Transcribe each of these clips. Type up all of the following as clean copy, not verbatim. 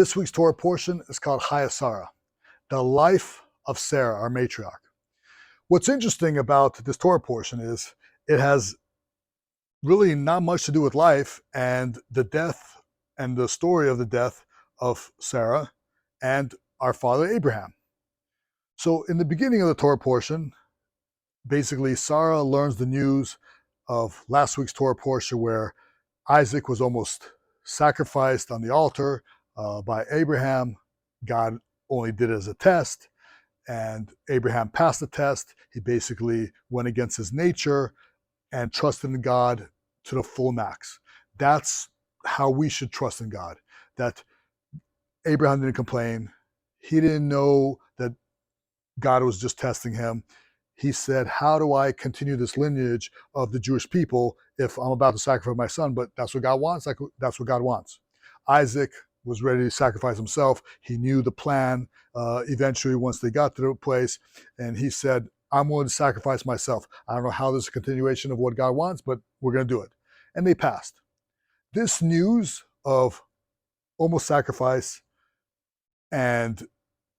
This week's Torah portion is called Chaya, the life of Sarah, our matriarch. What's interesting about this Torah portion is it has really not much to do with life and the death and the story of the death of Sarah and our father Abraham. So in the beginning of the Torah portion, basically Sarah learns the news of last week's Torah portion where Isaac was almost sacrificed on the altar by Abraham. God only did it as a test, and Abraham passed the test. He basically went against his nature and trusted in God to the full max. That's how we should trust in God. That Abraham didn't complain. He didn't know that God was just testing him. He said, how do I continue this lineage of the Jewish people if I'm about to sacrifice my son? But that's what God wants. That's what God wants. Isaac was ready to sacrifice himself. He knew the plan eventually once they got to the place. And he said, I'm willing to sacrifice myself. I don't know how this is a continuation of what God wants, but we're going to do it. And they passed. This news of almost sacrifice and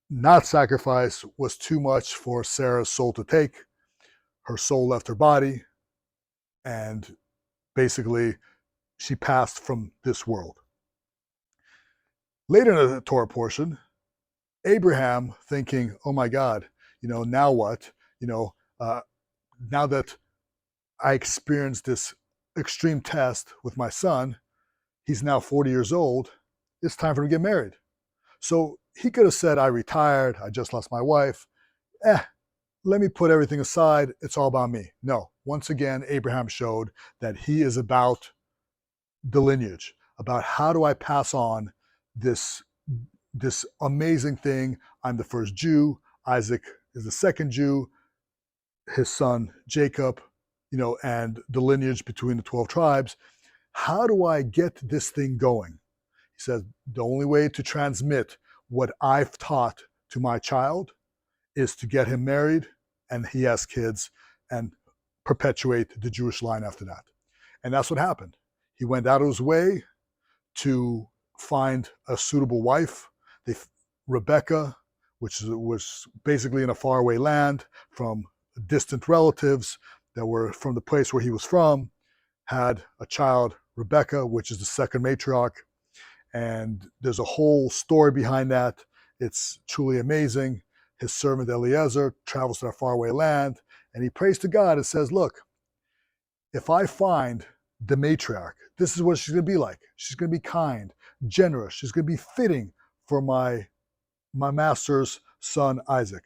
not sacrifice was too much for Sarah's soul to take. Her soul left her body, and basically she passed from this world. Later in the Torah portion, Abraham thinking, oh my God, now what? Now that I experienced this extreme test with my son, he's now 40 years old, it's time for him to get married. So he could have said, I retired, I just lost my wife. Let me put everything aside, it's all about me. No, once again, Abraham showed that he is about the lineage, about how do I pass on this amazing thing. I'm the first Jew, Isaac is the second Jew, his son Jacob, and the lineage between the 12 tribes. How do I get this thing going? He says, the only way to transmit what I've taught to my child is to get him married, and he has kids, and perpetuate the Jewish line after that. And that's what happened. He went out of his way to find a suitable wife. Rebecca, which was basically in a faraway land from distant relatives that were from the place where he was from, had a child, Rebecca, which is the second matriarch. And there's a whole story behind that. It's truly amazing. His servant Eliezer travels to that faraway land, and he prays to God and says, look, if I find the matriarch, this is what she's going to be like. She's going to be kind, generous. She's going to be fitting for my master's son, Isaac.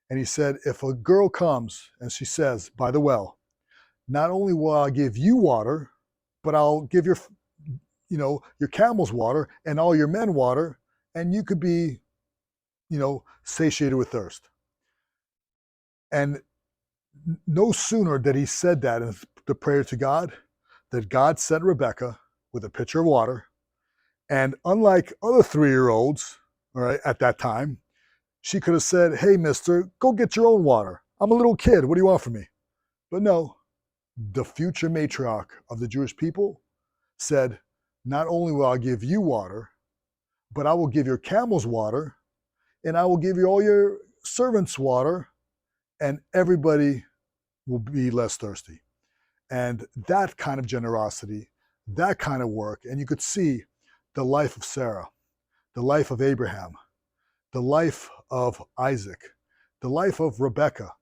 And he said, if a girl comes and she says, by the well, not only will I give you water, but I'll give your camels water and all your men water, and you could be, satiated with thirst. And no sooner did he said that in the prayer to God, that God sent Rebecca with a pitcher of water. And unlike other 3-year-olds, all right, at that time, she could have said, hey, mister, go get your own water. I'm a little kid. What do you want from me? But no, the future matriarch of the Jewish people said, not only will I give you water, but I will give your camels water, and I will give you all your servants water, and everybody will be less thirsty. And that kind of generosity, that kind of work, and you could see the life of Sarah, the life of Abraham, the life of Isaac, the life of Rebecca.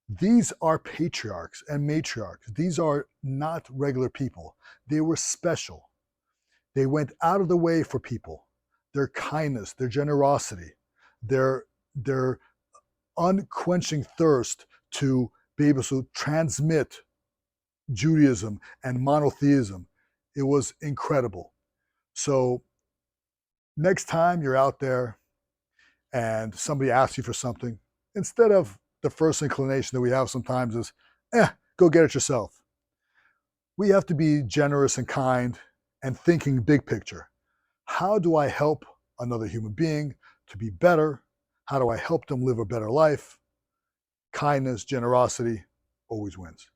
These are patriarchs and matriarchs. These are not regular people. They were special. They went out of the way for people. Their kindness, their generosity, their unquenching thirst to be able to transmit Judaism and monotheism. It was incredible. So next time you're out there and somebody asks you for something, instead of the first inclination that we have sometimes is, go get it yourself. We have to be generous and kind and thinking big picture. How do I help another human being to be better? How do I help them live a better life? Kindness, generosity always wins.